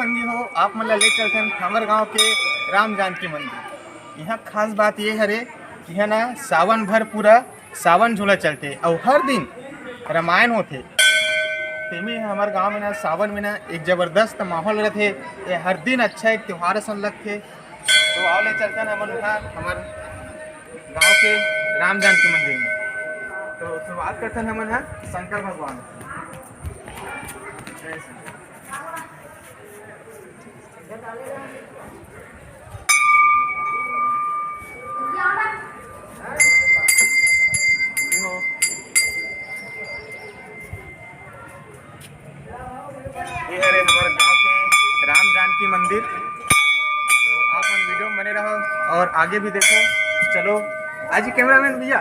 संगी हो आप मतलब ले चलते हैं हमारे गांव के राम जानकी मंदिर। यहाँ खास बात ये है कि है ना सावन भर पूरा सावन झूला चलते और हर दिन रामायण होते। तेमी हमारे गांव में ना सावन में ना एक ज़बरदस्त माहौल रहते। ये हर दिन अच्छा एक त्यौहार सन लगते। तो आओ ले चलते हैं हम हमारे गांव के राम जानकी मंदिर में। तो शुरुआत करते हैं हम यहाँ शंकर भगवान। ये है हमारे गांव के राम जानकी मंदिर। तो आप हम वीडियो में बने रहो और आगे भी देखो। चलो आज ही कैमरामैन भैया।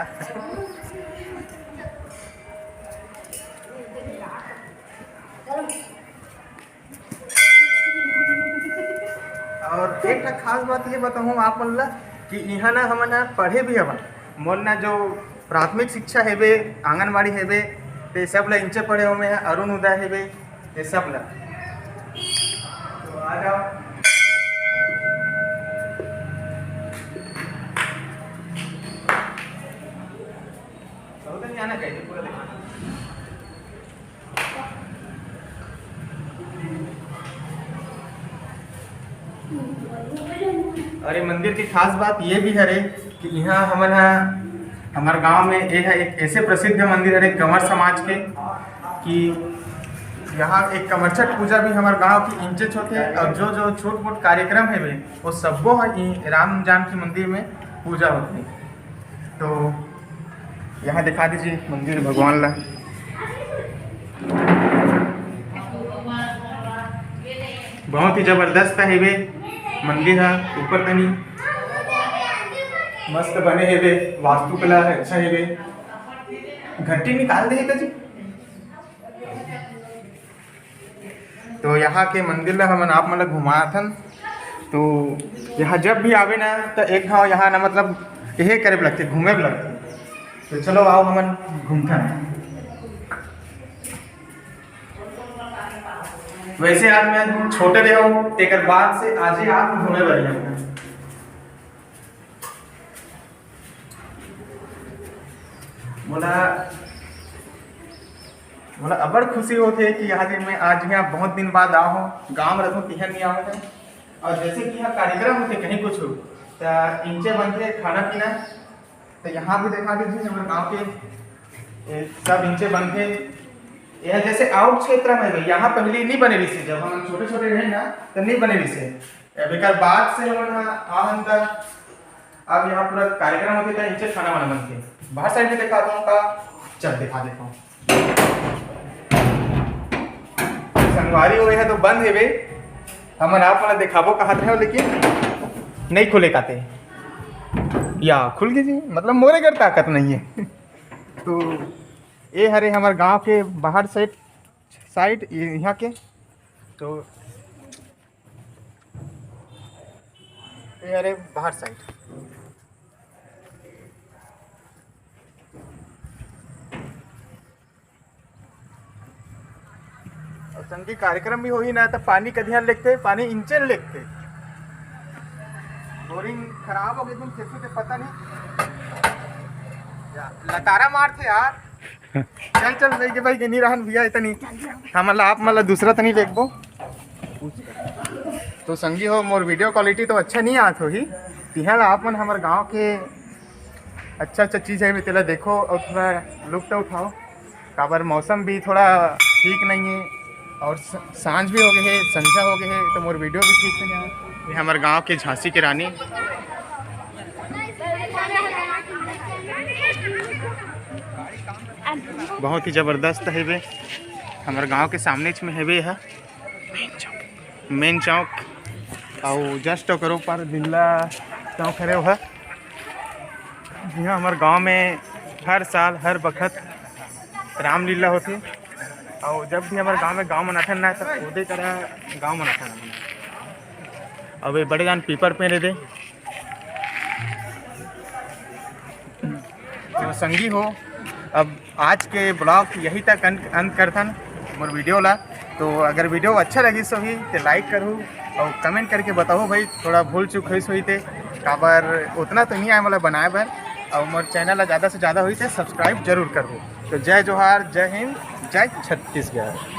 और एक खास बात ये बताऊँ आप मतलब कि यहाँ ना हम ना पढ़े भी हवन मोर ना जो प्राथमिक शिक्षा है वे आंगनबाड़ी है वे ते सब ला इंचे पढ़े हो में अरुण उदय है वे ये सब ला। तो आ जाओ। तो नहीं आना चाहिए पूरा देखना। अरे मंदिर की खास बात ये भी है कि यहाँ हमारे गांव में एक ऐसे प्रसिद्ध मंदिर है कंवर समाज के कि यहाँ एक कमर छठ पूजा भी हमारे गांव की इंचेच होते हैं। और जो जो छोट मोट कार्यक्रम है वे वो सबो राम जानकी मंदिर में पूजा होती है। तो यहाँ दिखा दीजिए मंदिर भगवान ला। बहुत ही जबरदस्त है वे मंदिर है। ऊपर तनी मस्त बने है वे वास्तुकला है अच्छा है वे। घंटी निकाल देगा जी। तो यहाँ के मंदिर ला हम आप मतलब घुमाया था। तो यहाँ जब भी आवे ना तो एक घाव यहाँ ना मतलब यही करे लगते घूमे भी लगते। तो चलो आओ हम घूमते हैं। वैसे आज मैं छोटे रहे हूँ एक बाद से आज ही आप घूमे बढ़िया बोला अबड़ खुशी होती है कि आज मैं आज यहाँ बहुत दिन बाद आओ हूँ गाँव में रहूँ तिहर नहीं आओ है। और जैसे कि यहाँ कार्यक्रम होते कहीं कुछ हो तो इंचे बनते खाना पीना। तो यहाँ भी देखा दीजिए हमारे गाँव के सब इंचे बनते। यह जैसे आउट क्षेत्र में यहाँ पहले नहीं बने रही से जब हम छोटे छोटे रहे ना तो नहीं बने रही से बेकार बाद से हम अब यहाँ पूरा कार्यक्रम होते थे नीचे खाना वाना बनते। बाहर साइड में दिखाता हूँ का चल दिखा देता हूँ। संगवारी हुए है तो बंद है वे हम आप वाला दिखाबो कहा थे लेकिन नहीं खुले काते या खुल गए जी मतलब मोरे कर ताकत नहीं है। तो ये हरे हमारे गांव के बाहर साइड यहाँ के। तो ये हरे बाहर साइड। और संगी कार्यक्रम भी हो ही ना तो पानी का ध्यान लेते पानी इंचन लेते। बोरिंग खराब हो गई तुम कैसे तो पता नहीं लतारा मारते यार। चल चल भाई भाई नहीं रहन भैया इतनी हम आप मतलब दूसरा तो नहीं देखबो। तो संगी हो मोर वीडियो क्वालिटी तो अच्छा नहीं आत हो ही तिहल आप मन हमारे गांव के अच्छा चीज़ है तेला देखो और थोड़ा लुफ्त उठाओ। काबर मौसम भी थोड़ा ठीक नहीं है और सांझ भी हो गए है संझा हो गए है तो मोर वीडियो भी ठीक से नहीं आया। ये हमारे गाँव के झांसी की रानी बहुत ही ज़बरदस्त है वे हमारे गांव के सामने में है वे है मेन चौक और जस्ट करो पर दिल्ला चौक है वह। यहाँ हमारे गांव में हर साल हर वक्त रामलीला होती। और जब भी हमारे गांव में गांव मनाथन ना तो उदय करा गांव मनाथन अब ये बड़े जान पीपर पे दे। तो संगी हो अब आज के ब्लॉग यही तक अंत करथन। मोर वीडियो ला। तो अगर वीडियो अच्छा लगी सो ही तो लाइक करूँ और कमेंट करके बताओ भाई थोड़ा भूल चूक हुई हुई थे काबर उतना तो नहीं आए मतलब बनाए बर। और मोर चैनल ला ज़्यादा से ज़्यादा हुई थे सब्सक्राइब जरूर करूँ। तो जय जोहार, जय हिंद, जय छत्तीसगढ़।